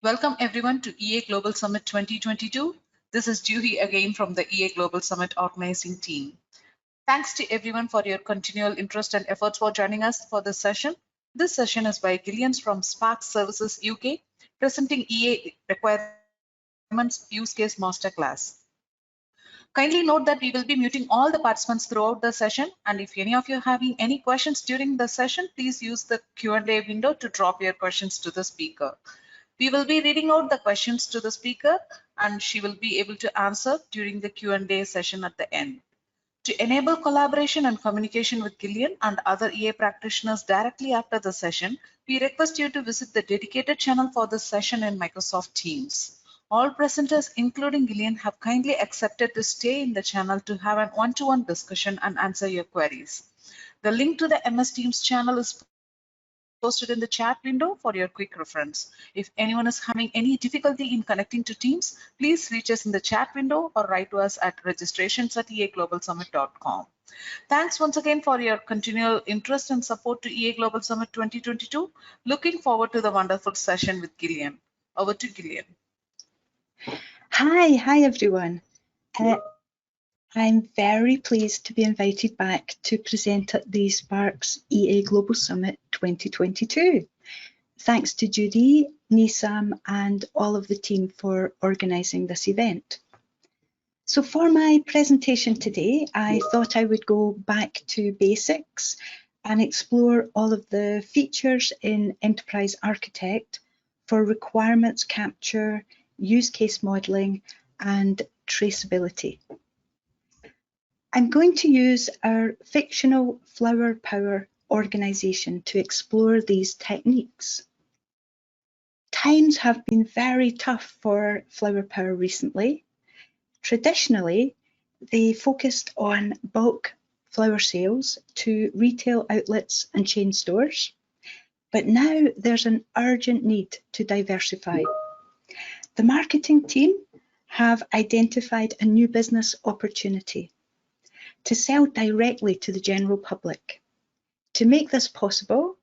Welcome everyone to EA Global Summit 2022. This is Juhi again from the EA Global Summit organizing team. Thanks to everyone for your continual interest and efforts for joining us for this session. This session is by Gillian from Sparx Services UK, presenting EA Requirements Use Case Masterclass. Kindly note that we will be muting all the participants throughout the session, and if any of you are having any questions during the session, please use the Q&A window to drop your questions to the speaker. We will be reading out the questions to the speaker and she will be able to answer during the Q&A session at the end. To enable collaboration and communication with Gillian and other EA practitioners directly after the session, we request you to visit the dedicated channel for this session in Microsoft Teams. All presenters, including Gillian, have kindly accepted to stay in the channel to have a one-to-one discussion and answer your queries. The link to the MS Teams channel is posted in the chat window for your quick reference. If anyone is having any difficulty in connecting to Teams, please reach us in the chat window or write to us at registrations@eaglobalsummit.com. Thanks once again for your continual interest and support to EA Global Summit 2022. Looking forward to the wonderful session with Gillian. Over to Gillian. Hi everyone. I'm very pleased to be invited back to present at the Sparx EA Global Summit 2022. Thanks to Judy, Nisam and all of the team for organising this event. So for my presentation today, I thought I would go back to basics and explore all of the features in Enterprise Architect for requirements capture, use case modelling and traceability. I'm going to use our fictional Flower Power organisation to explore these techniques. Times have been very tough for Flower Power recently. Traditionally, they focused on bulk flower sales to retail outlets and chain stores, but now there's an urgent need to diversify. The marketing team have identified a new business opportunity to sell directly to the general public. To make this possible,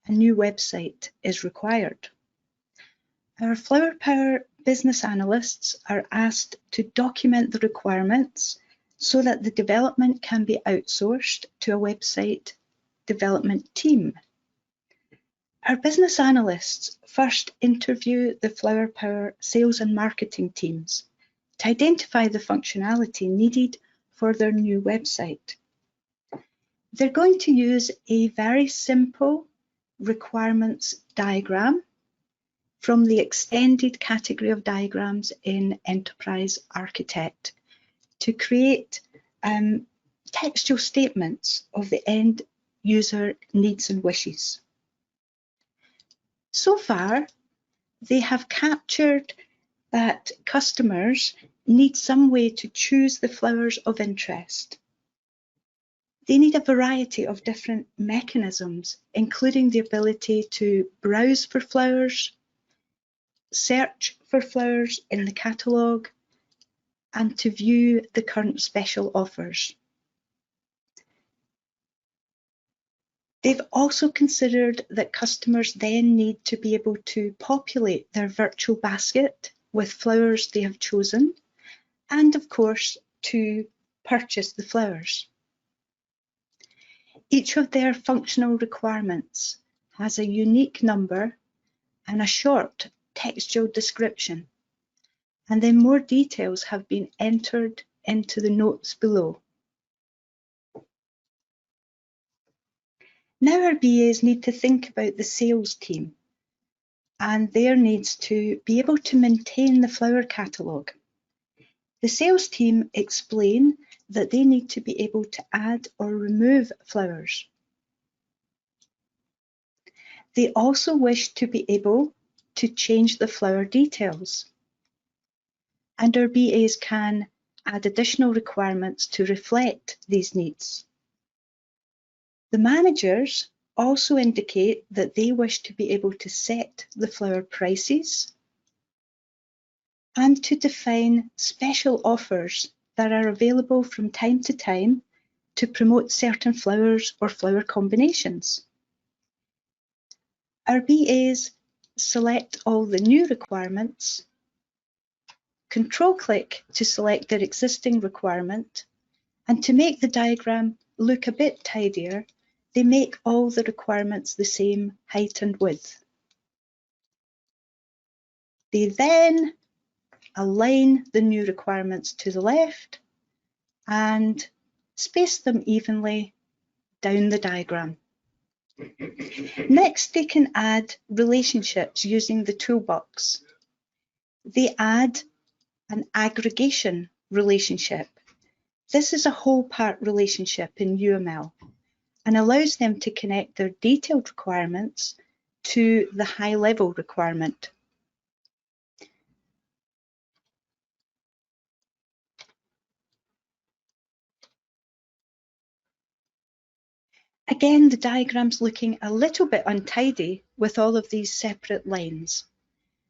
a new website is required. Our Flower Power business analysts are asked to document the requirements so that the development can be outsourced to a website development team. Our business analysts first interview the Flower Power sales and marketing teams to identify the functionality needed for their new website. They're going to use a very simple requirements diagram from the extended category of diagrams in Enterprise Architect to create textual statements of the end user needs and wishes. So far, they have captured that customers need some way to choose the flowers of interest. They need a variety of different mechanisms, including the ability to browse for flowers, search for flowers in the catalogue, and to view the current special offers. They've also considered that customers then need to be able to populate their virtual basket with flowers they have chosen, and of course to purchase the flowers. Each of their functional requirements has a unique number and a short textual description, and then more details have been entered into the notes below. Now our BAs need to think about the sales team and their needs to be able to maintain the flower catalogue. The sales team explain that they need to be able to add or remove flowers. They also wish to be able to change the flower details. And our BAs can add additional requirements to reflect these needs. The managers also indicate that they wish to be able to set the flower prices and to define special offers that are available from time to time to promote certain flowers or flower combinations. Our BAs select all the new requirements, Control-click to select their existing requirement, and to make the diagram look a bit tidier, they make all the requirements the same height and width. They then align the new requirements to the left and space them evenly down the diagram. Next, they can add relationships using the toolbox. They add an aggregation relationship. This is a whole part relationship in UML and allows them to connect their detailed requirements to the high-level requirement. Again, the diagram's looking a little bit untidy with all of these separate lines.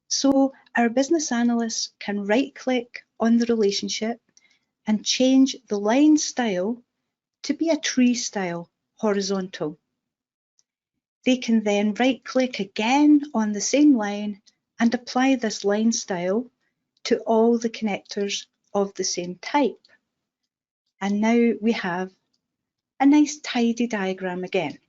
So our business analysts can right-click on the relationship and change the line style to be a tree style, horizontal. They can then right-click again on the same line and apply this line style to all the connectors of the same type. And now we have a nice tidy diagram again.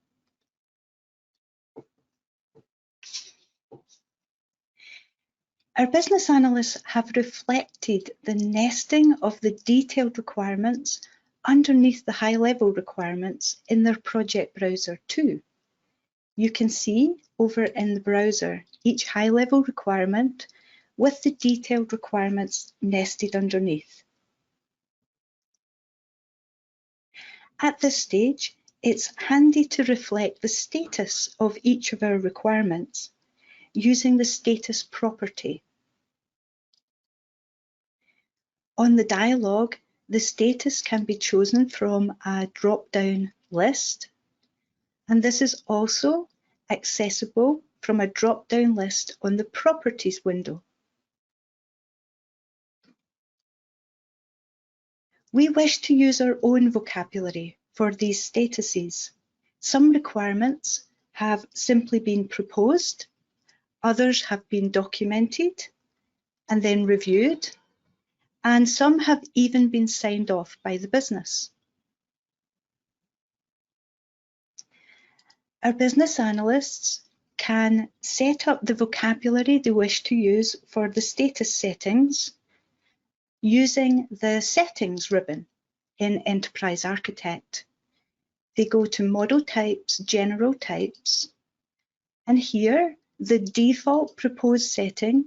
Our business analysts have reflected the nesting of the detailed requirements underneath the high-level requirements in their project browser too. You can see over in the browser each high-level requirement with the detailed requirements nested underneath. At this stage, it's handy to reflect the status of each of our requirements using the status property. On the dialog, the status can be chosen from a drop-down list, and this is also accessible from a drop-down list on the Properties window. We wish to use our own vocabulary for these statuses. Some requirements have simply been proposed, others have been documented and then reviewed, and some have even been signed off by the business. Our business analysts can set up the vocabulary they wish to use for the status settings using the Settings ribbon in Enterprise Architect. They go to Model Types, General Types, and here the default proposed setting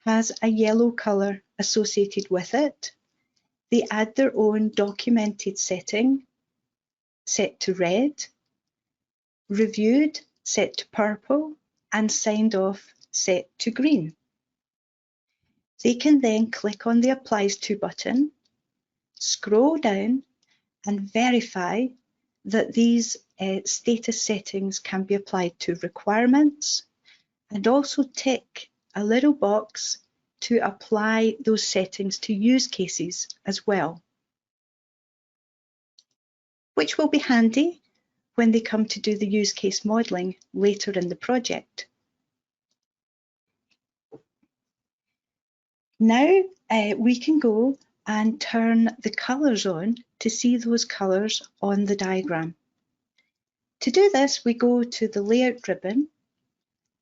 has a yellow colour associated with it. They add their own documented setting, set to red, reviewed, set to purple, and signed off, set to green. They can then click on the Applies To button, scroll down, and verify that these status settings can be applied to requirements, and also tick a little box to apply those settings to use cases as well, which will be handy when they come to do the use case modelling later in the project. Now we can go and turn the colours on to see those colours on the diagram. To do this, we go to the Layout ribbon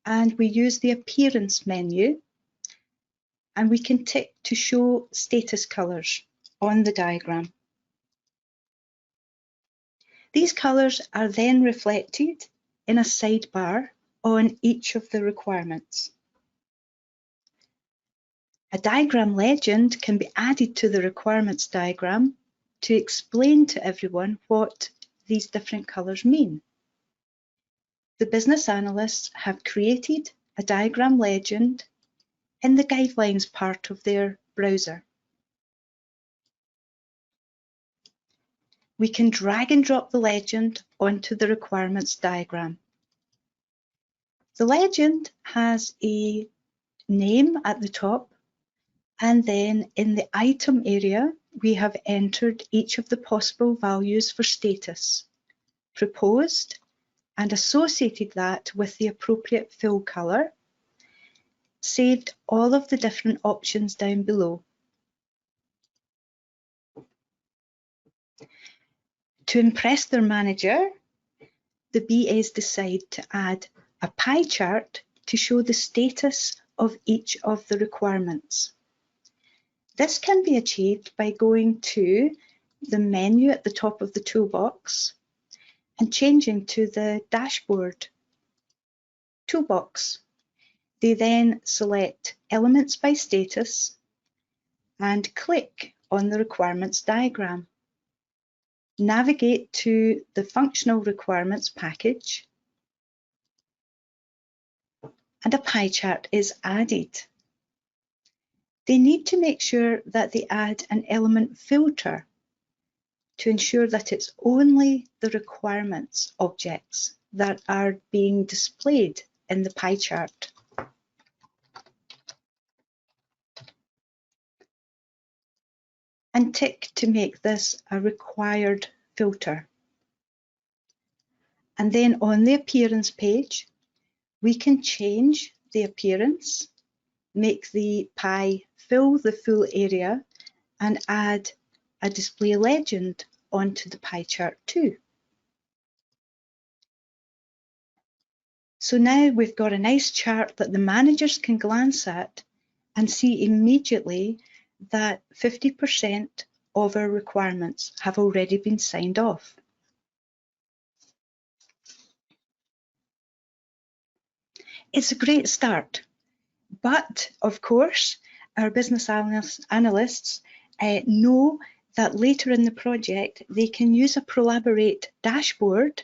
and we use the Appearance menu, and we can tick to show status colours on the diagram. These colours are then reflected in a sidebar on each of the requirements. A diagram legend can be added to the requirements diagram to explain to everyone what these different colours mean. The business analysts have created a diagram legend in the guidelines part of their browser. We can drag and drop the legend onto the requirements diagram. The legend has a name at the top, and then in the item area, we have entered each of the possible values for status, proposed, and associated that with the appropriate fill colour, saved all of the different options down below. To impress their manager, the BAs decide to add a pie chart to show the status of each of the requirements. This can be achieved by going to the menu at the top of the toolbox and changing to the dashboard toolbox. They then select Elements by Status and click on the requirements diagram. Navigate to the Functional Requirements package and a pie chart is added. They need to make sure that they add an element filter to ensure that it's only the requirements objects that are being displayed in the pie chart. And tick to make this a required filter. And then on the appearance page, we can change the appearance, make the pie fill the full area, and add a display legend onto the pie chart too. So now we've got a nice chart that the managers can glance at and see immediately that 50% of our requirements have already been signed off. It's a great start, but of course, our business analysts know that later in the project, they can use a Prolaborate dashboard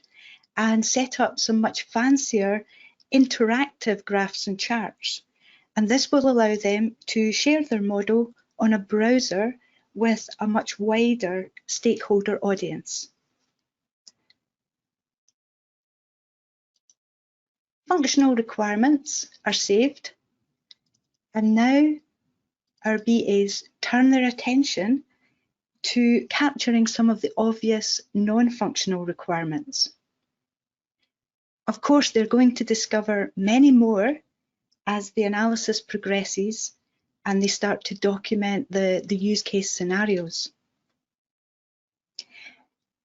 and set up some much fancier interactive graphs and charts. And this will allow them to share their model on a browser with a much wider stakeholder audience. Functional requirements are saved, and now our BAs turn their attention to capturing some of the obvious non-functional requirements. Of course, they're going to discover many more as the analysis progresses and they start to document the use case scenarios.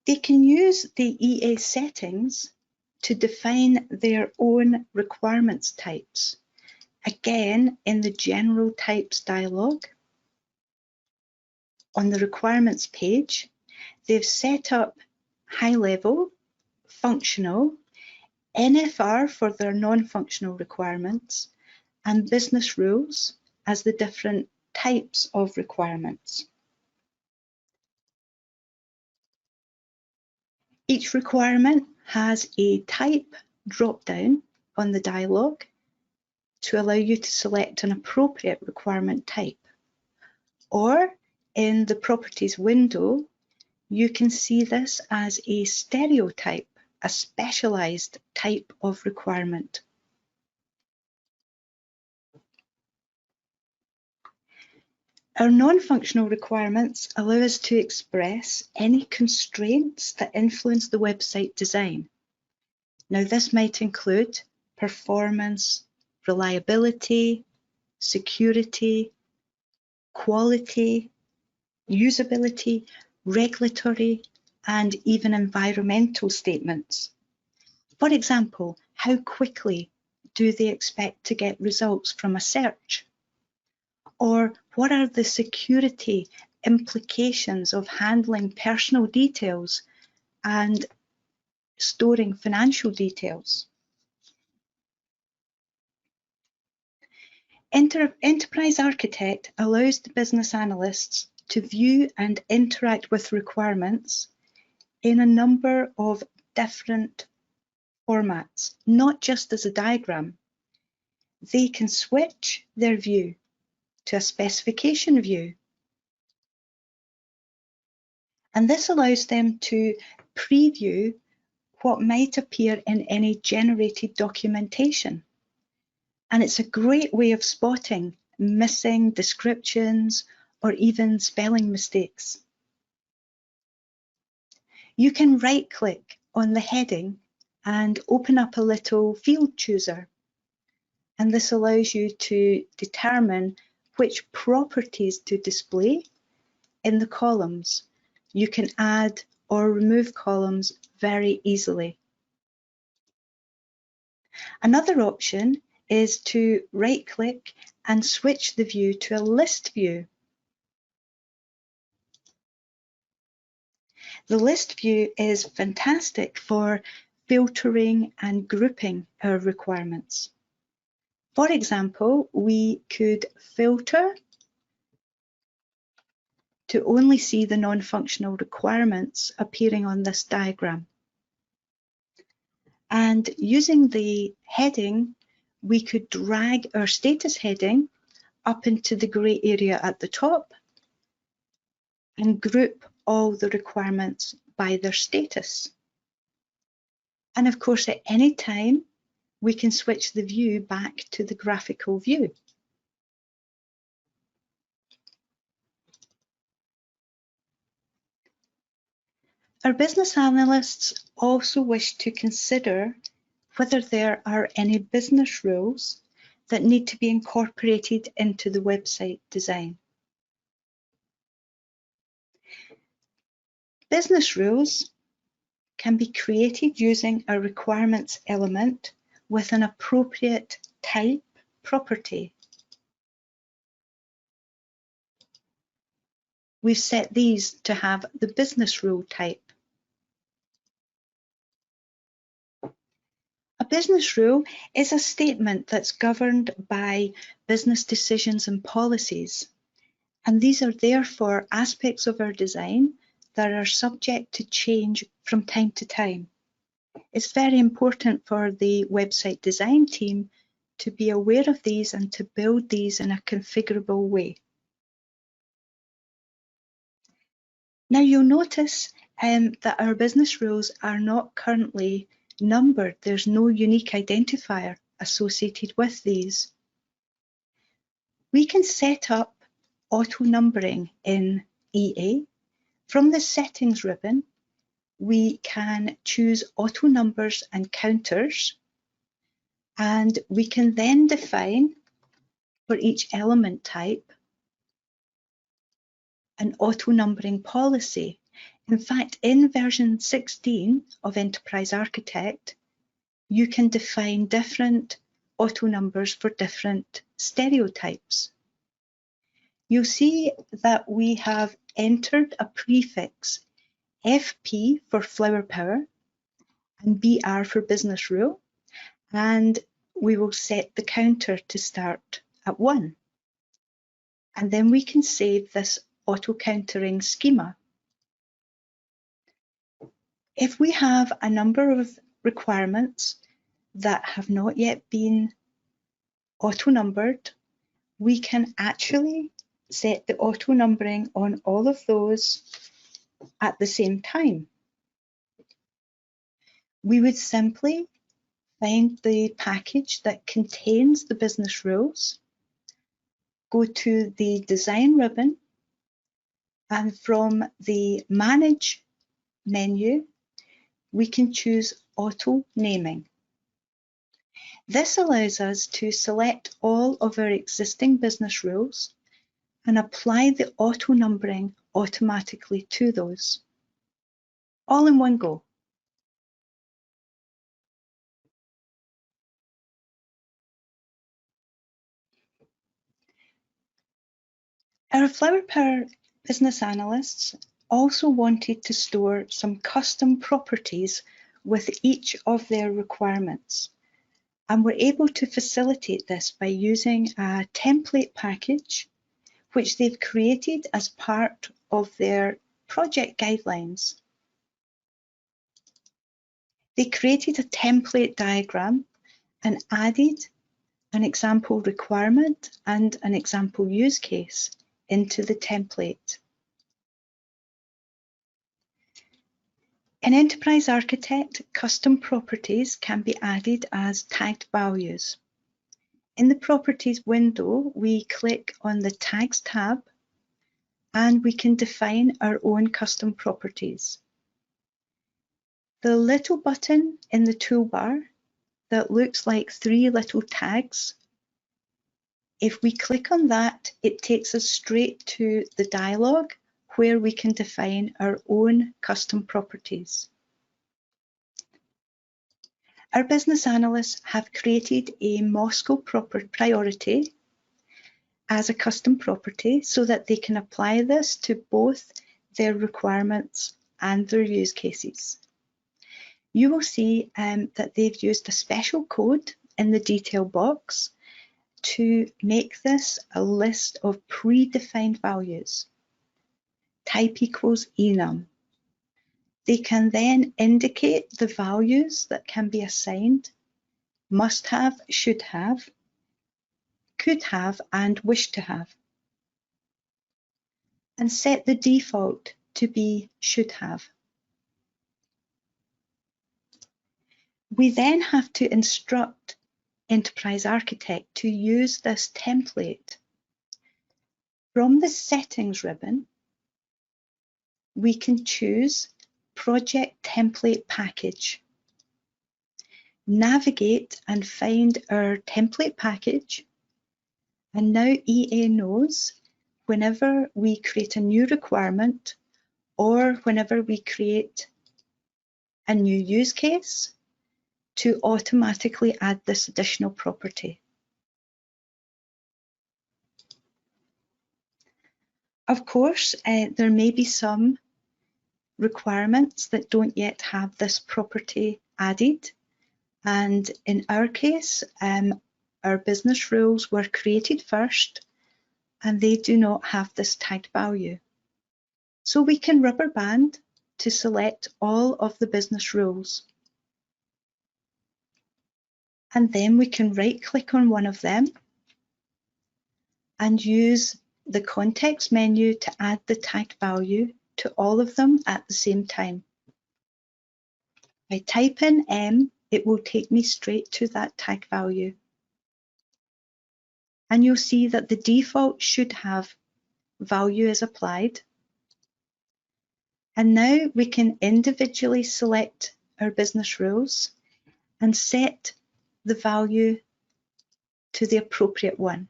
They can use the EA settings to define their own requirements types. Again, in the General Types dialog, on the requirements page, they've set up high level, functional, NFR for their non-functional requirements, and business rules as the different types of requirements. Each requirement has a type drop-down on the dialog to allow you to select an appropriate requirement type. Or in the Properties window, you can see this as a stereotype, a specialized type of requirement. Our non-functional requirements allow us to express any constraints that influence the website design. Now, this might include performance, reliability, security, quality, usability, regulatory, and even environmental statements. For example, how quickly do they expect to get results from a search? Or what are the security implications of handling personal details and storing financial details? Enterprise Architect allows the business analysts to view and interact with requirements in a number of different formats, not just as a diagram. They can switch their view to a specification view. And this allows them to preview what might appear in any generated documentation. And it's a great way of spotting missing descriptions or even spelling mistakes. You can right-click on the heading and open up a little field chooser. and this allows you to determine which properties to display in the columns. You can add or remove columns very easily. Another option is to right-click and switch the view to a list view. The list view is fantastic for filtering and grouping our requirements. For example, we could filter to only see the non-functional requirements appearing on this diagram. And using the heading, we could drag our status heading up into the grey area at the top and group all the requirements by their status. And of course, at any time, we can switch the view back to the graphical view. Our business analysts also wish to consider whether there are any business rules that need to be incorporated into the website design. Business rules can be created using a requirements element with an appropriate type property. We've set these to have the business rule type. A business rule is a statement that's governed by business decisions and policies, and these are therefore aspects of our design that are subject to change from time to time. It's very important for the website design team to be aware of these and to build these in a configurable way. Now you'll notice that our business rules are not currently numbered. There's no unique identifier associated with these. We can set up auto numbering in EA. From the settings ribbon, we can choose auto numbers and counters, and we can then define for each element type an auto numbering policy. In fact, in version 16 of Enterprise Architect, you can define different auto numbers for different stereotypes. You'll see that we have entered a prefix FP for flower power and BR for business rule, and we will set the counter to start at 1. And then we can save this auto countering schema. If we have a number of requirements that have not yet been auto numbered, we can actually set the auto numbering on all of those at the same time. We would simply find the package that contains the business rules, go to the design ribbon, and from the manage menu, we can choose auto naming. This allows us to select all of our existing business rules and apply the auto numbering automatically to those, all in one go. Our flower power business analysts also wanted to store some custom properties with each of their requirements, and were able to facilitate this by using a template package which they've created as part of their project guidelines. They created a template diagram and added an example requirement and an example use case into the template. In Enterprise Architect, custom properties can be added as tagged values. In the Properties window, we click on the Tags tab and we can define our own custom properties. The little button in the toolbar that looks like 3 little tags If we click on that, it takes us straight to the dialog where we can define our own custom properties. Our business analysts have created a Moscow priority as a custom property so that they can apply this to both their requirements and their use cases. You will see that they've used a special code in the detail box to make this a list of predefined values. Type equals enum. They can then indicate the values that can be assigned: must have, should have, could have, and wish to have, and set the default to be should have. We then have to instruct Enterprise Architect to use this template. From the Settings ribbon, we can choose Project Template Package. Navigate and find our template package, and now EA knows whenever we create a new requirement or whenever we create a new use case to automatically add this additional property. Of course, there may be some requirements that don't yet have this property added, and in our case, our business rules were created first and they do not have this tagged value. So we can rubber band to select all of the business rules. And then we can right click on one of them and use the context menu to add the tagged value to all of them at the same time. I type in M, it will take me straight to that tag value. And you'll see that the default should have value is applied. And now we can individually select our business rules and set the value to the appropriate one.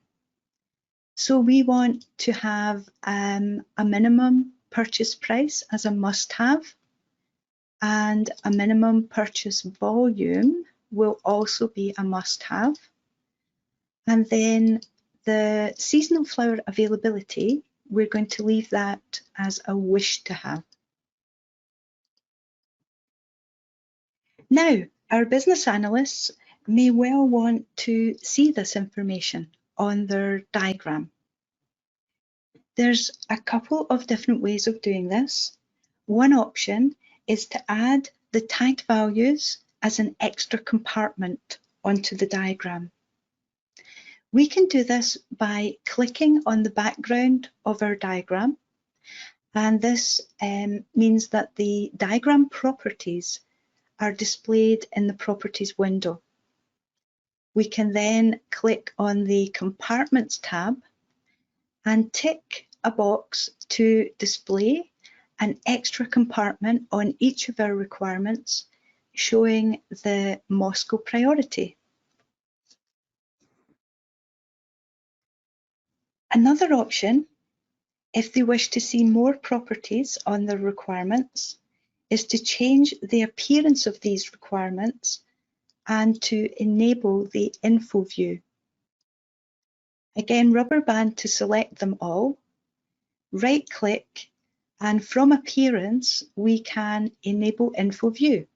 So we want to have a minimum purchase price as a must-have, and a minimum purchase volume will also be a must-have. And then the seasonal flower availability, we're going to leave that as a wish to have. Now, our business analysts may well want to see this information on their diagram. There's a couple of different ways of doing this. One option is to add the tagged values as an extra compartment onto the diagram. We can do this by clicking on the background of our diagram, and this means that the diagram properties are displayed in the Properties window. We can then click on the Compartments tab and tick a box to display an extra compartment on each of our requirements, showing the Moscow priority. Another option, if they wish to see more properties on their requirements, is to change the appearance of these requirements and to enable the info view. Again, rubber band to select them all, right click, and from appearance, we can enable info view.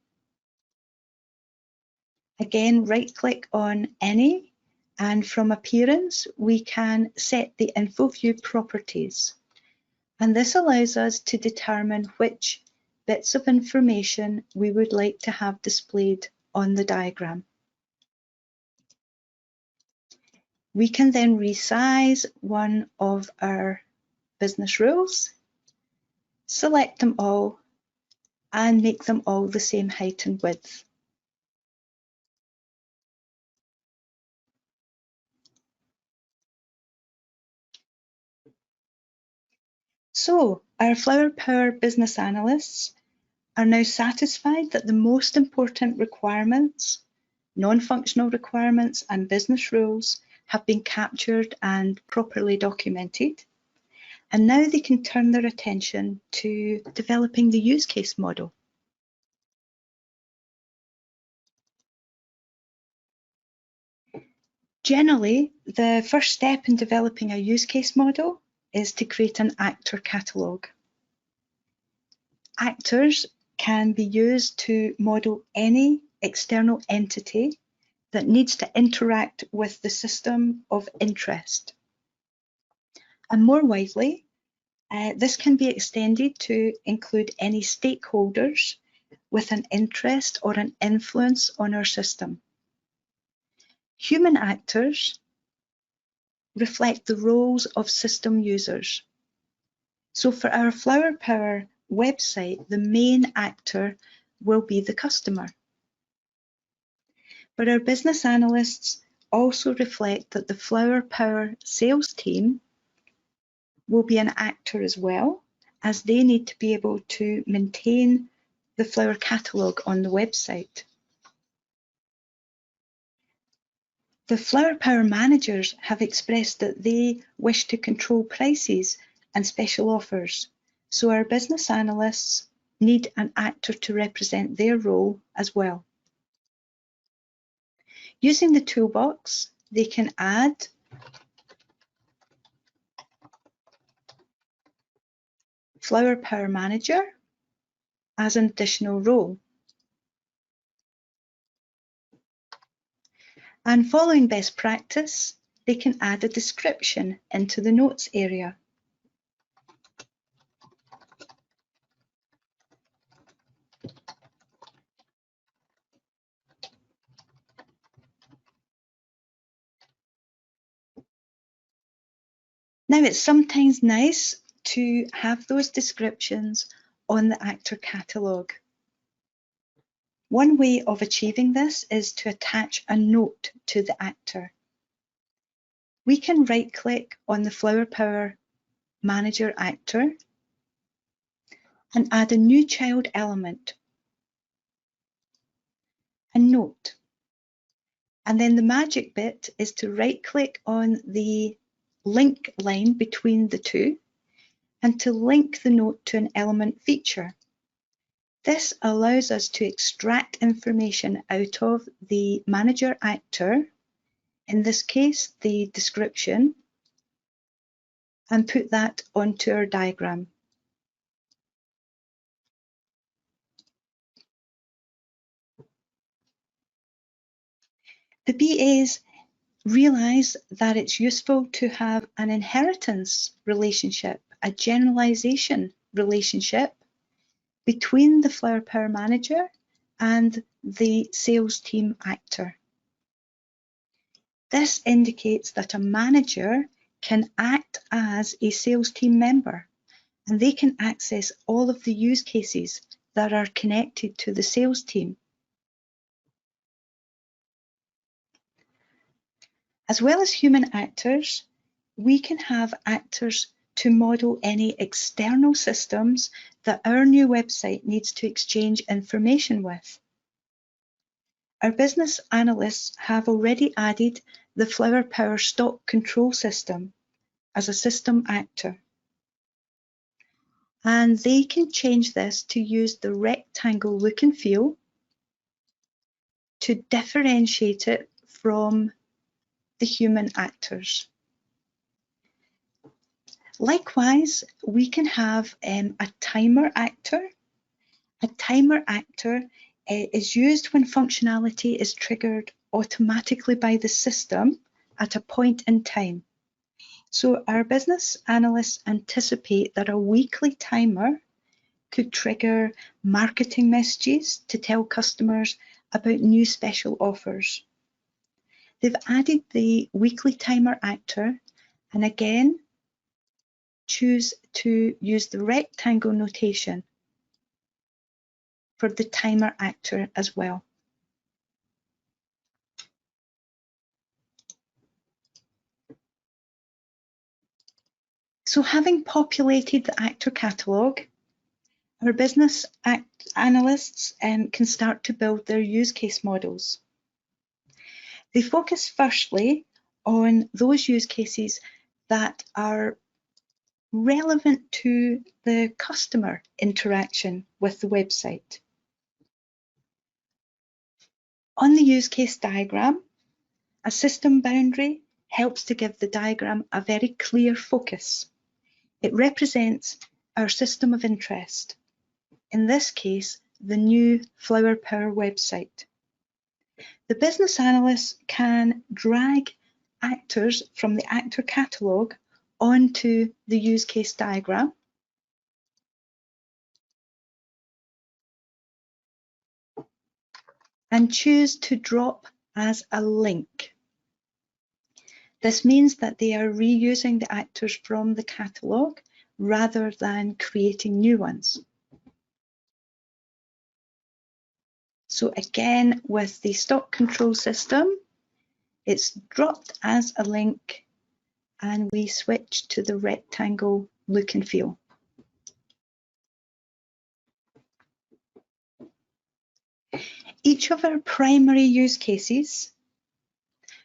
Again, right click on any, and from appearance, we can set the info view properties. And this allows us to determine which bits of information we would like to have displayed on the diagram. We can then resize one of our business rules, select them all, and make them all the same height and width. So our Flower Power business analysts are now satisfied that the most important requirements, non-functional requirements and business rules have been captured and properly documented, and now they can turn their attention to developing the use case model. Generally, the first step in developing a use case model is to create an actor catalogue. Actors can be used to model any external entity that needs to interact with the system of interest. And more widely, this can be extended to include any stakeholders with an interest or an influence on our system. Human actors reflect the roles of system users. So for our Flower Power website, the main actor will be the customer. But our business analysts also reflect that the Flower Power sales team will be an actor as well, as they need to be able to maintain the flower catalogue on the website. The Flower Power managers have expressed that they wish to control prices and special offers, so our business analysts need an actor to represent their role as well. Using the toolbox, they can add Flower Power Manager as an additional role. And following best practice, they can add a description into the notes area. Now, it's sometimes nice to have those descriptions on the actor catalogue. One way of achieving this is to attach a note to the actor. We can right-click on the Flower Power Manager actor and add a new child element, a note. And then the magic bit is to right-click on the link line between the two and to link the note to an element feature. This allows us to extract information out of the manager actor, in this case the description, and put that onto our diagram. The BAs realise that it's useful to have an inheritance relationship, a generalisation relationship between the Flower Power Manager and the sales team actor. This indicates that a manager can act as a sales team member, and they can access all of the use cases that are connected to the sales team. As well as human actors, we can have actors to model any external systems that our new website needs to exchange information with. Our business analysts have already added the Flower Power stock control system as a system actor. And they can change this to use the rectangle look and feel to differentiate it from the human actors. Likewise, we can have a timer actor. A timer actor is used when functionality is triggered automatically by the system at a point in time. So our business analysts anticipate that a weekly timer could trigger marketing messages to tell customers about new special offers. They've added the weekly timer actor, and again, choose to use the rectangle notation for the timer actor as well. So having populated the actor catalogue, our business analysts can start to build their use case models. They focus firstly on those use cases that are relevant to the customer interaction with the website. On the use case diagram, a system boundary helps to give the diagram a very clear focus. It represents our system of interest, in this case, the new Flower Power website. The business analyst can drag actors from the actor catalogue onto the use case diagram and choose to drop as a link. This means that they are reusing the actors from the catalogue rather than creating new ones. So again, with the stock control system, it's dropped as a link and we switch to the rectangle look and feel. Each of our primary use cases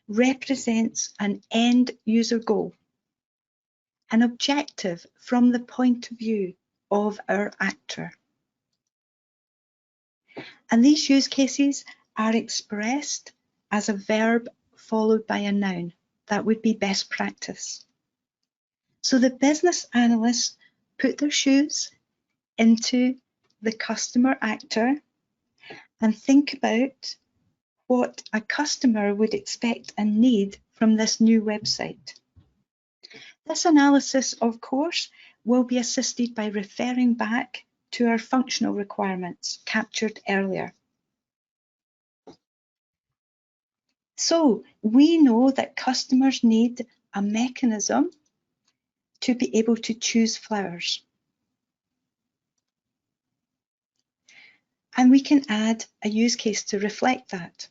represents an end user goal, an objective from the point of view of our actor. And these use cases are expressed as a verb followed by a noun. That would be best practice. So the business analysts put their shoes into the customer actor and think about what a customer would expect and need from this new website. This analysis, of course, will be assisted by referring back to our functional requirements captured earlier. So we know that customers need a mechanism to be able to choose flowers. And we can add a use case to reflect that.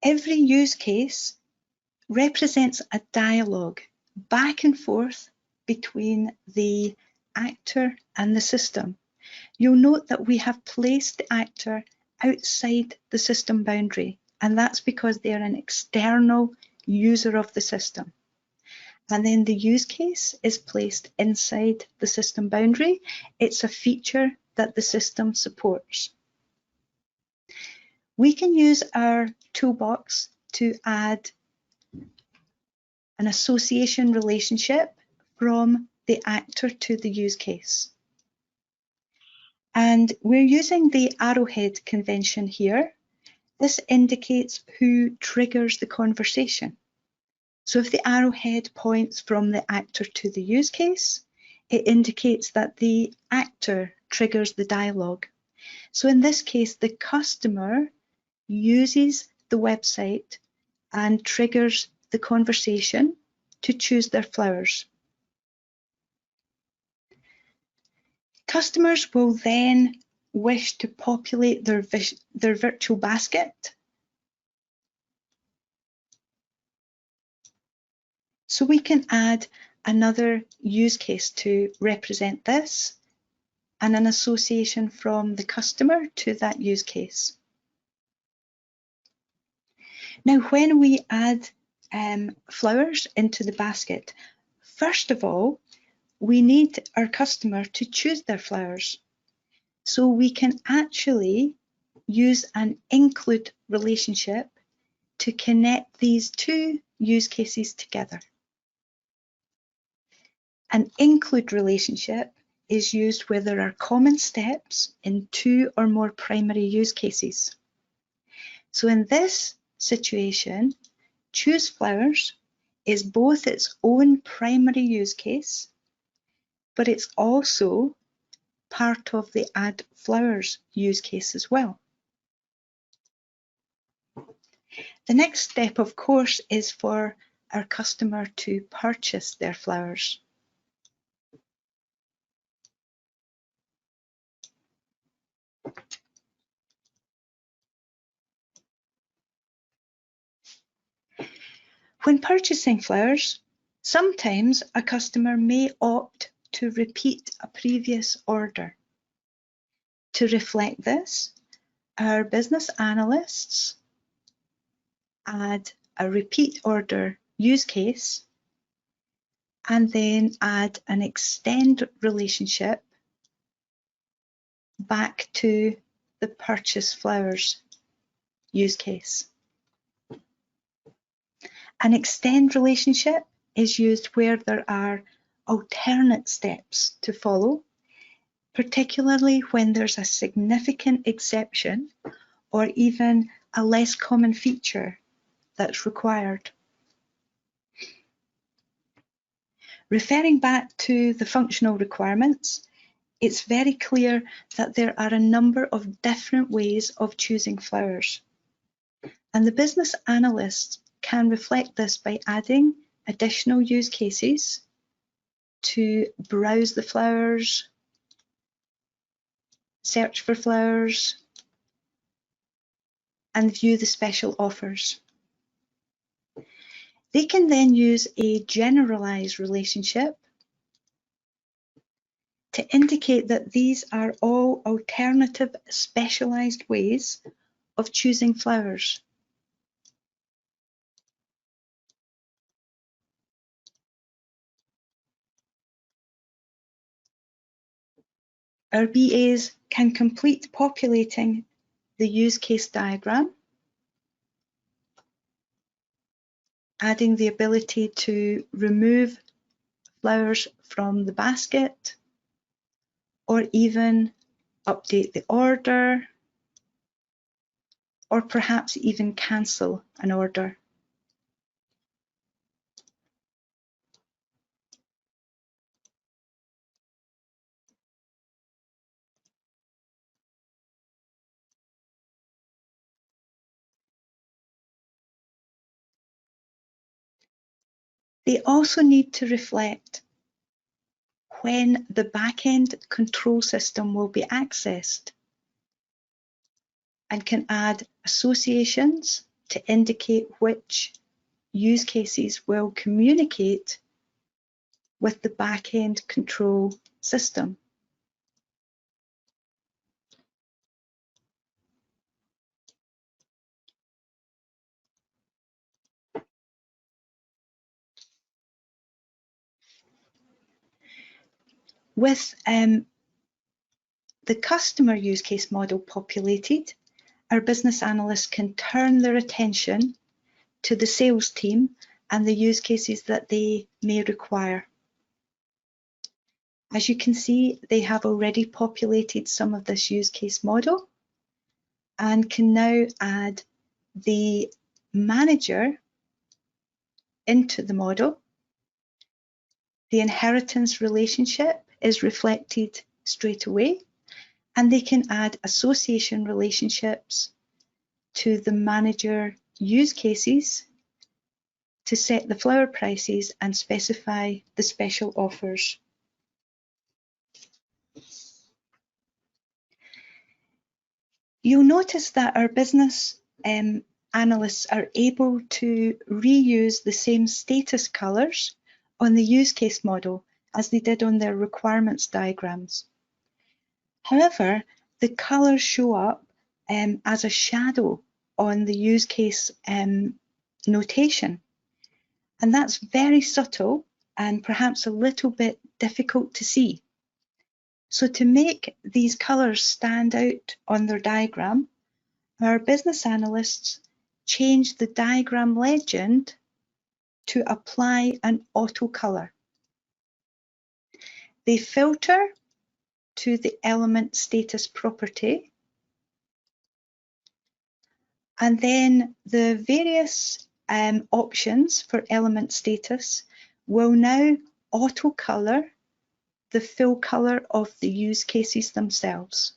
Every use case represents a dialogue back and forth between the actor and the system. You'll note that we have placed the actor outside the system boundary, and that's because they're an external user of the system. And then the use case is placed inside the system boundary. It's a feature that the system supports. We can use our toolbox to add an association relationship from the actor to the use case. And we're using the arrowhead convention here. This indicates who triggers the conversation. So if the arrowhead points from the actor to the use case, it indicates that the actor triggers the dialogue. So in this case, the customer uses the website and triggers the conversation to choose their flowers. Customers will then wish to populate their virtual basket. So we can add another use case to represent this and an association from the customer to that use case. Now, when we add flowers into the basket, first of all, we need our customer to choose their flowers. So we can actually use an include relationship to connect these two use cases together. An include relationship is used where there are common steps in two or more primary use cases. So in this situation, choose flowers is both its own primary use case, but it's also part of the add flowers use case as well. The next step, of course, is for our customer to purchase their flowers. When purchasing flowers, sometimes a customer may opt to repeat a previous order. To reflect this, our business analysts add a repeat order use case and then add an extend relationship back to the purchase flowers use case. An extend relationship is used where there are alternate steps to follow, particularly when there's a significant exception or even a less common feature that's required. Referring back to the functional requirements, it's very clear that there are a number of different ways of choosing flowers. And the business analysts can reflect this by adding additional use cases to browse the flowers, search for flowers, and view the special offers. They can then use a generalized relationship to indicate that these are all alternative specialized ways of choosing flowers. Our BAs can complete populating the use case diagram, adding the ability to remove flowers from the basket, or even update the order, or perhaps even cancel an order. They also need to reflect when the back-end control system will be accessed and can add associations to indicate which use cases will communicate with the back-end control system. With the customer use case model populated, our business analysts can turn their attention to the sales team and the use cases that they may require. As you can see, they have already populated some of this use case model and can now add the manager into the model. The inheritance relationship is reflected straight away, and they can add association relationships to the manager use cases to set the flower prices and specify the special offers. You'll notice that our business analysts are able to reuse the same status colors on the use case model as they did on their requirements diagrams. However, the colors show up as a shadow on the use case notation. And that's very subtle and perhaps a little bit difficult to see. So to make these colors stand out on their diagram, our business analysts change the diagram legend to apply an auto color. They filter to the element status property, and then the various options for element status will now auto color the full color of the use cases themselves.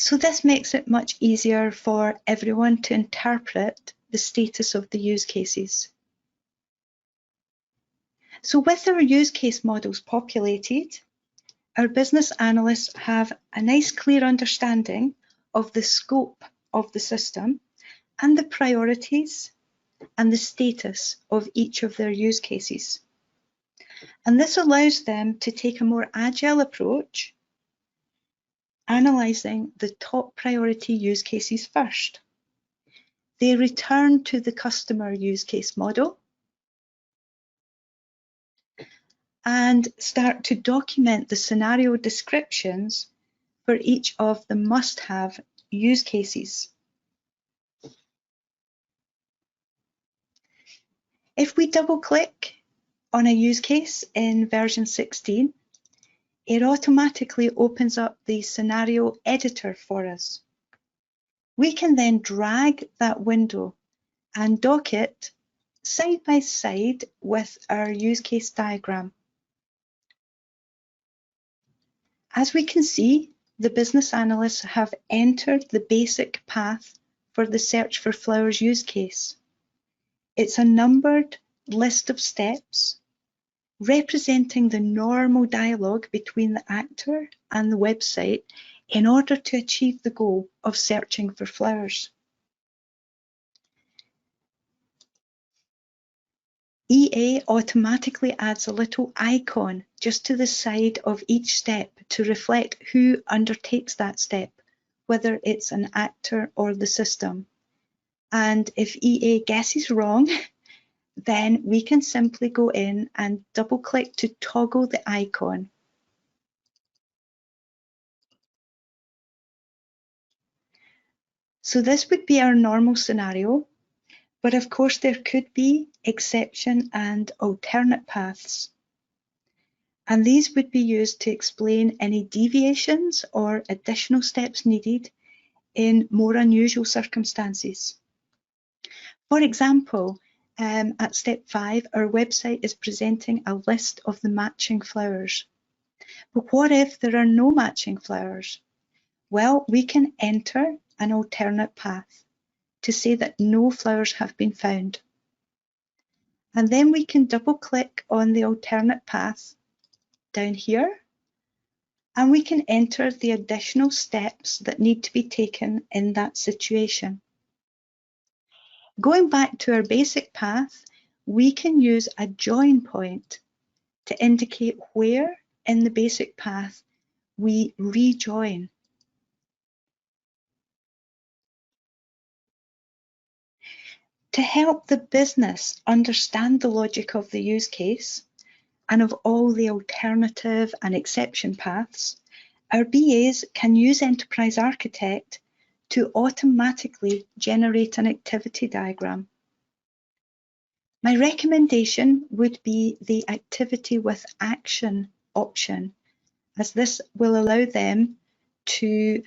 So this makes it much easier for everyone to interpret the status of the use cases. So with our use case models populated, our business analysts have a nice clear understanding of the scope of the system and the priorities and the status of each of their use cases. And this allows them to take a more agile approach, analysing the top priority use cases first. They return to the customer use case model and start to document the scenario descriptions for each of the must-have use cases. If we double-click on a use case in version 16, it automatically opens up the scenario editor for us. We can then drag that window and dock it side by side with our use case diagram. As we can see, the business analysts have entered the basic path for the search for flowers use case. It's a numbered list of steps representing the normal dialogue between the actor and the website in order to achieve the goal of searching for flowers. EA automatically adds a little icon just to the side of each step to reflect who undertakes that step, whether it's an actor or the system. And if EA guesses wrong, then we can simply go in and double-click to toggle the icon. So this would be our normal scenario, but of course there could be exception and alternate paths. And these would be used to explain any deviations or additional steps needed in more unusual circumstances. For example, at step 5, our website is presenting a list of the matching flowers. But what if there are no matching flowers? Well, we can enter an alternate path to say that no flowers have been found. And then we can double-click on the alternate path down here, and we can enter the additional steps that need to be taken in that situation. Going back to our basic path, we can use a join point to indicate where in the basic path we rejoin. To help the business understand the logic of the use case and of all the alternative and exception paths, our BAs can use Enterprise Architect to automatically generate an activity diagram. My recommendation would be the Activity with Action option, as this will allow them to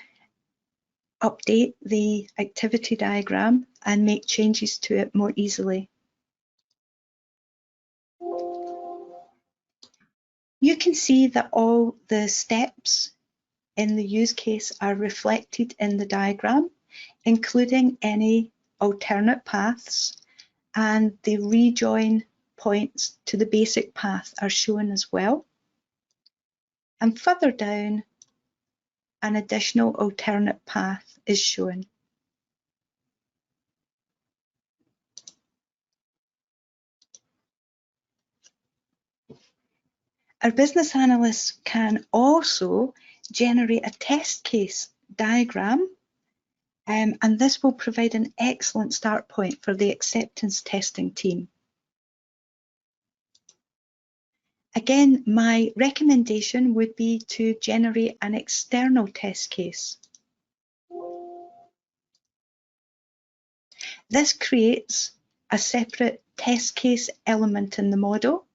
update the activity diagram and make changes to it more easily. You can see that all the steps in the use case are reflected in the diagram, including any alternate paths, and the rejoin points to the basic path are shown as well. And further down, an additional alternate path is shown. Our business analysts can also generate a test case diagram, and this will provide an excellent start point for the acceptance testing team. Again, my recommendation would be to generate an external test case. This creates a separate test case element in the model,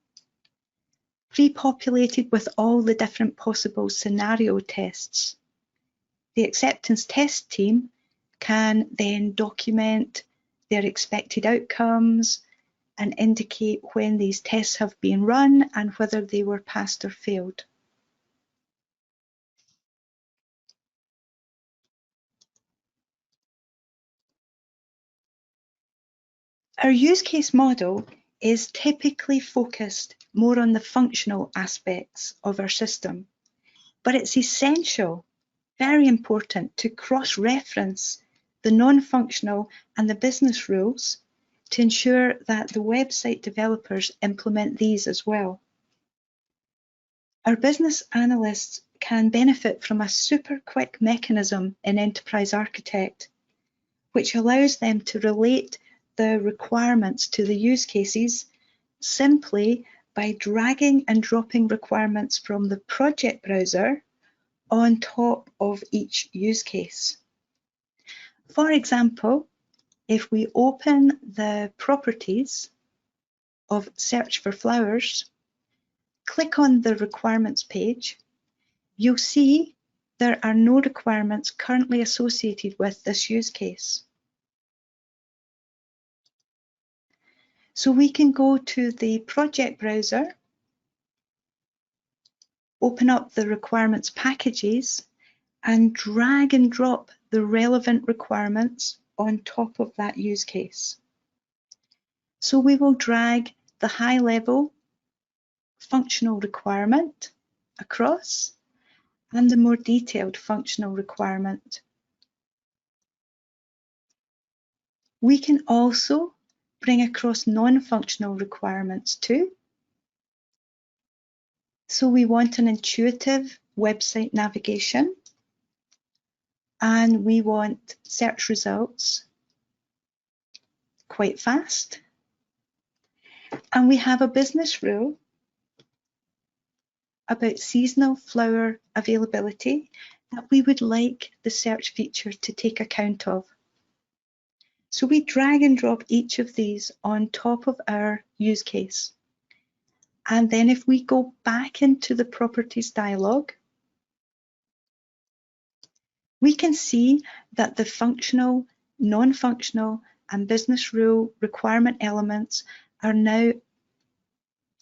pre-populated with all the different possible scenario tests. The acceptance test team can then document their expected outcomes and indicate when these tests have been run and whether they were passed or failed. Our use case model is typically focused more on the functional aspects of our system, but it's essential, very important, to cross-reference the non-functional and the business rules to ensure that the website developers implement these as well. Our business analysts can benefit from a super quick mechanism in Enterprise Architect, which allows them to relate the requirements to the use cases simply by dragging and dropping requirements from the project browser on top of each use case. For example, if we open the properties of Search for Flowers, click on the requirements page, you'll see there are no requirements currently associated with this use case. So we can go to the project browser, open up the requirements packages, and drag and drop the relevant requirements on top of that use case. So we will drag the high level functional requirement across and the more detailed functional requirement. We can also bring across non-functional requirements too. So we want an intuitive website navigation, and we want search results quite fast. And we have a business rule about seasonal flower availability that we would like the search feature to take account of. So we drag and drop each of these on top of our use case. And then if we go back into the properties dialog, we can see that the functional, non-functional, and business rule requirement elements are now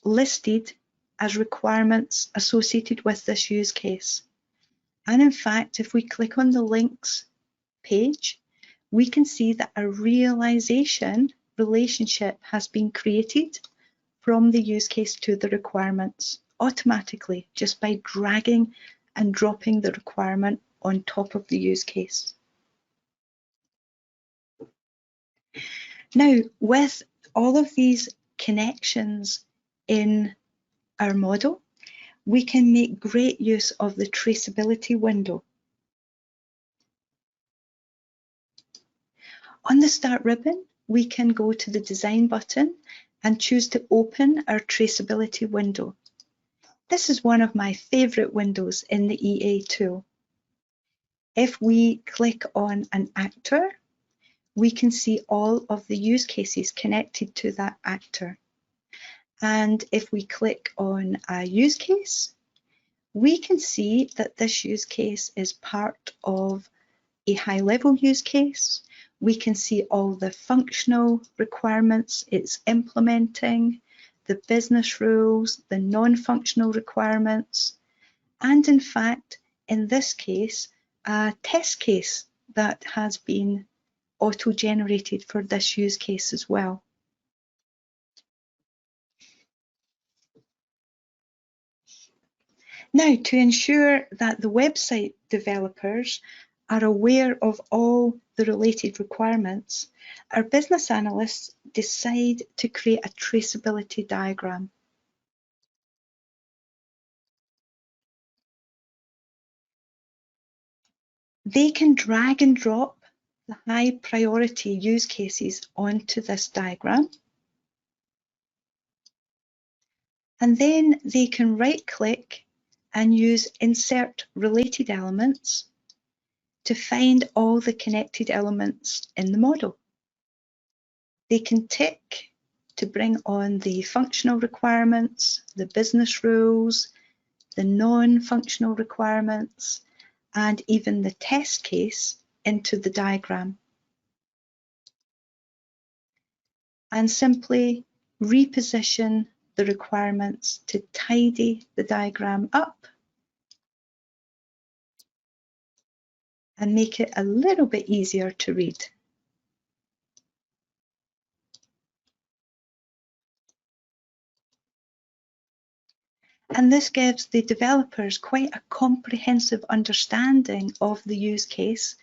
listed as requirements associated with this use case. And in fact, if we click on the links page, we can see that a realization relationship has been created from the use case to the requirements automatically, just by dragging and dropping the requirement on top of the use case. Now, with all of these connections in our model, we can make great use of the traceability window. On the Start ribbon, we can go to the Design button and choose to open our traceability window. This is one of my favorite windows in the EA tool. If we click on an actor, we can see all of the use cases connected to that actor. And if we click on a use case, we can see that this use case is part of a high-level use case. We can see all the functional requirements it's implementing, the business rules, the non-functional requirements, and in fact, in this case, a test case that has been auto-generated for this use case as well. Now, to ensure that the website developers are aware of all the related requirements, our business analysts decide to create a traceability diagram. They can drag and drop the high priority use cases onto this diagram, and then they can right click and use Insert Related Elements to find all the connected elements in the model. They can tick to bring on the functional requirements, the business rules, the non-functional requirements, and even the test case into the diagram. And simply reposition the requirements to tidy the diagram up and make it a little bit easier to read. And this gives the developers quite a comprehensive understanding of the use case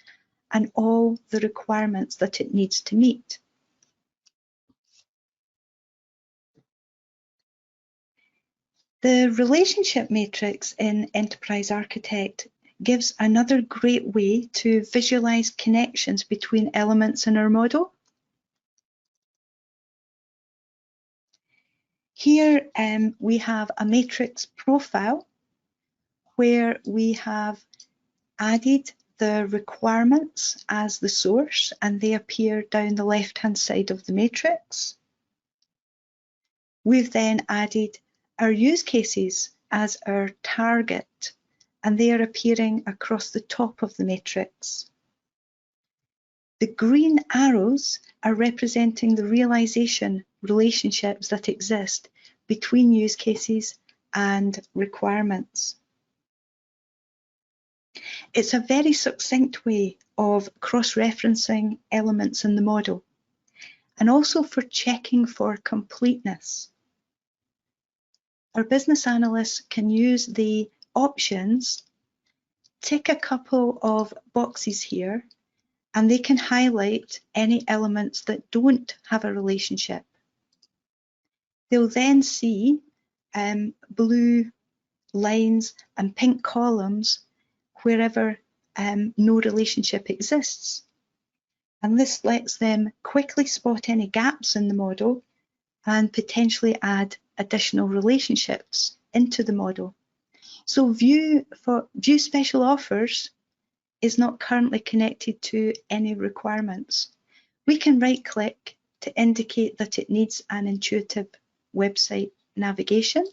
and all the requirements that it needs to meet. The relationship matrix in Enterprise Architect gives another great way to visualize connections between elements in our model. Here we have a matrix profile where we have added the requirements as the source, and they appear down the left-hand side of the matrix. We've then added our use cases as our target, and they are appearing across the top of the matrix. The green arrows are representing the realization relationships that exist between use cases and requirements. It's a very succinct way of cross-referencing elements in the model, and also for checking for completeness. Our business analysts can use the options, tick a couple of boxes here, and they can highlight any elements that don't have a relationship. They'll then see blue lines and pink columns wherever no relationship exists. And this lets them quickly spot any gaps in the model and potentially add additional relationships into the model. So view special offers is not currently connected to any requirements. We can right click to indicate that it needs an intuitive website navigation.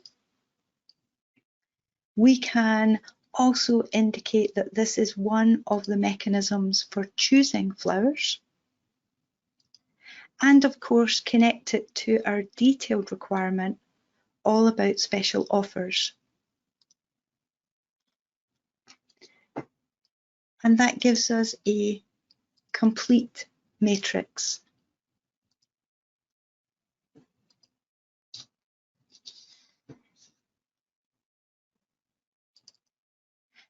We can also indicate that this is one of the mechanisms for choosing flowers. And of course, connect it to our detailed requirement all about special offers. And that gives us a complete matrix.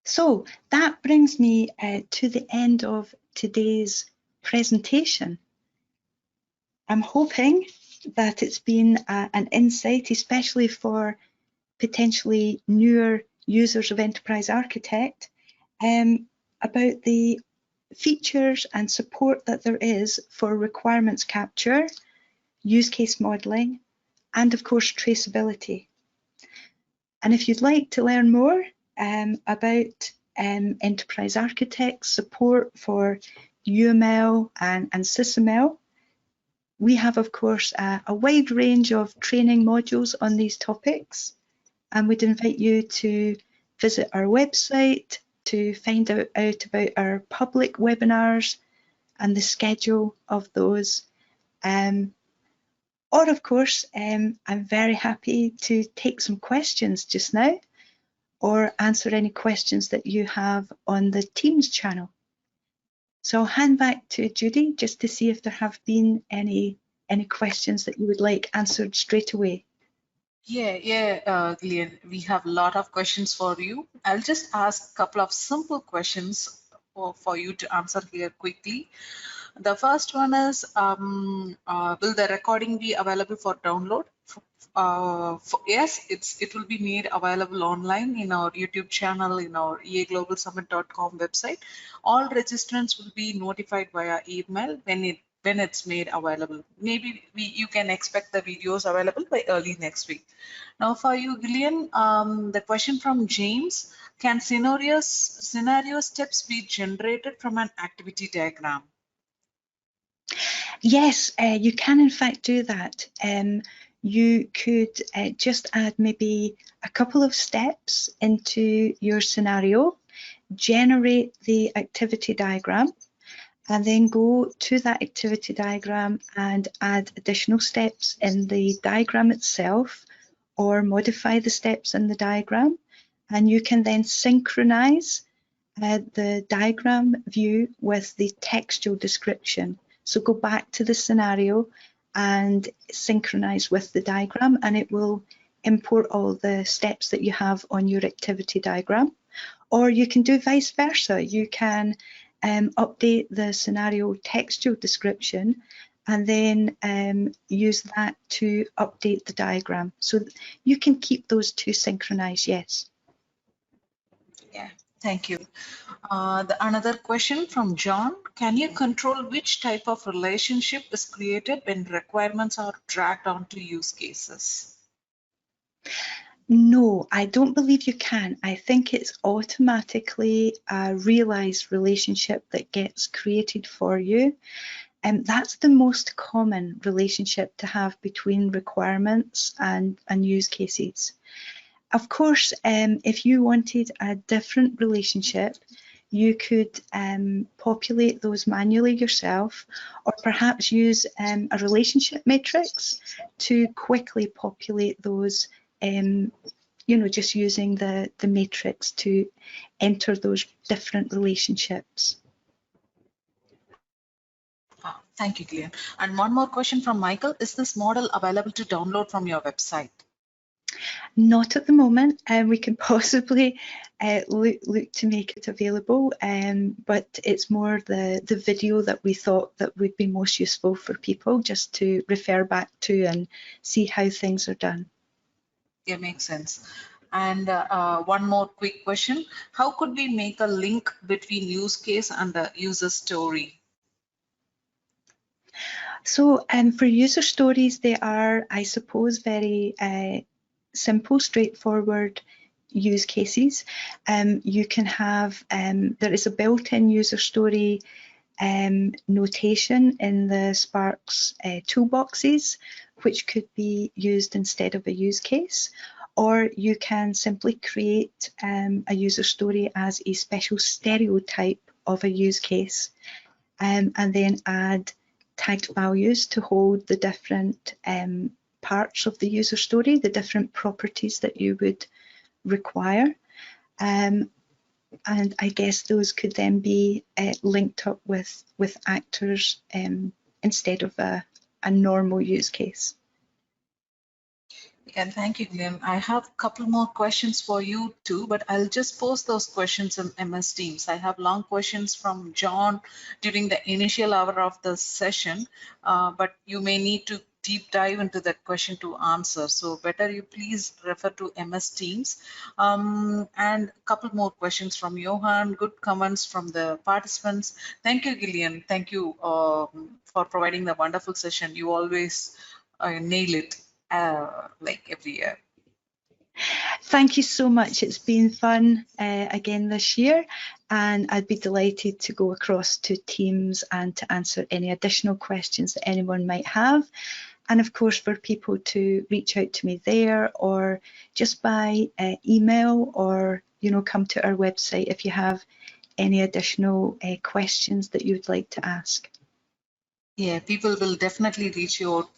So that brings me to the end of today's presentation. I'm hoping that it's been an insight, especially for potentially newer users of Enterprise Architect, about the features and support that there is for requirements capture, use case modeling, and of course traceability. And if you'd like to learn more about Enterprise Architect support for UML and SysML, we have of course a wide range of training modules on these topics, and we'd invite you to visit our website to find out about our public webinars and the schedule of those. Or of course, I'm very happy to take some questions just now, or answer any questions that you have on the Teams channel. So I'll hand back to Judy just to see if there have been any questions that you would like answered straight away. Yeah, Gillian, we have a lot of questions for you. I'll just ask a couple of simple questions for you to answer here quickly. The first one is, will the recording be available for download? Yes, it will be made available online in our YouTube channel, in our eaglobalsummit.com website. All registrants will be notified via email when it's made available. Maybe you can expect the videos available by early next week. Now for you, Gillian, the question from James, can scenario steps be generated from an activity diagram? Yes, you can in fact do that. You could just add maybe a couple of steps into your scenario, generate the activity diagram, and then go to that activity diagram and add additional steps in the diagram itself, or modify the steps in the diagram. And you can then synchronize the diagram view with the textual description. So go back to the scenario and synchronize with the diagram, and it will import all the steps that you have on your activity diagram. Or you can do vice versa. You can update the scenario textual description and then use that to update the diagram. So you can keep those two synchronized, yes. Yeah, thank you. Another question from John. Can you control which type of relationship is created when requirements are dragged onto use cases? No, I don't believe you can. I think it's automatically a realized relationship that gets created for you. And that's the most common relationship to have between requirements and use cases. Of course, if you wanted a different relationship, you could populate those manually yourself, or perhaps use a relationship matrix to quickly populate those, you know, just using the matrix to enter those different relationships. Thank you, Gillian. And one more question from Michael. Is this model available to download from your website? Not at the moment, and we can possibly look to make it available, but it's more the video that we thought that would be most useful for people just to refer back to and see how things are done. Yeah, makes sense. And one more quick question. How could we make a link between use case and the user story? So for user stories, they are, I suppose, very simple, straightforward use cases. You can have, there is a built-in user story notation in the Sparx toolboxes, which could be used instead of a use case. Or you can simply create a user story as a special stereotype of a use case, and then add tagged values to hold the different parts of the user story, the different properties that you would require. And I guess those could then be linked up with actors instead of a normal use case. And thank you, Glenn. I have a couple more questions for you too, but I'll just post those questions in MS Teams. I have long questions from John during the initial hour of the session, but you may need to deep dive into that question to answer. So better you please refer to MS Teams. And a couple more questions from Johan, good comments from the participants. Thank you, Gillian. Thank you for providing the wonderful session. You always nail it. Like every year. Thank you so much. It's been fun again this year, and I'd be delighted to go across to Teams and to answer any additional questions that anyone might have. And of course, for people to reach out to me there, or just by email, or come to our website if you have any additional questions that you'd like to ask. Yeah, people will definitely reach you out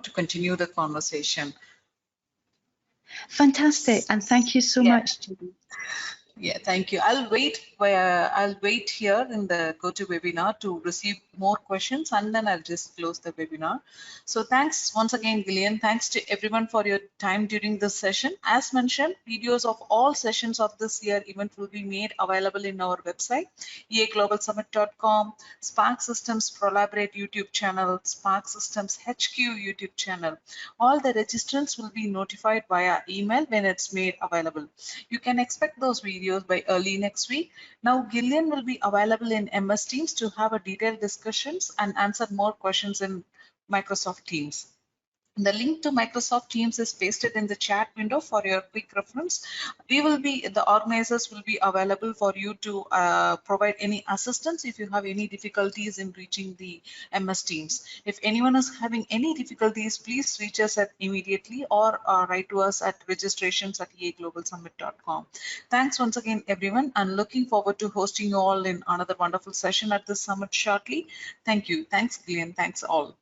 to continue the conversation. Fantastic, and thank you so much, Judy. Yeah, thank you. I'll wait here in the GoToWebinar to receive more questions, and then I'll just close the webinar. So thanks once again, Gillian. Thanks to everyone for your time during this session. As mentioned, videos of all sessions of this year event will be made available in our website, eaglobalsummit.com, Sparx Systems Collaborate YouTube channel, Sparx Systems HQ YouTube channel. All the registrants will be notified via email when it's made available. You can expect those videos by early next week. Now, Gillian will be available in MS Teams to have a detailed discussions and answer more questions in Microsoft Teams. The link to Microsoft Teams is pasted in the chat window for your quick reference. The organizers will be available for you to provide any assistance if you have any difficulties in reaching the MS Teams. If anyone is having any difficulties, please reach us immediately or write to us at registrations@eaglobalsummit.com. Thanks once again, everyone, and looking forward to hosting you all in another wonderful session at the summit shortly. Thank you. Thanks, Gillian. Thanks all.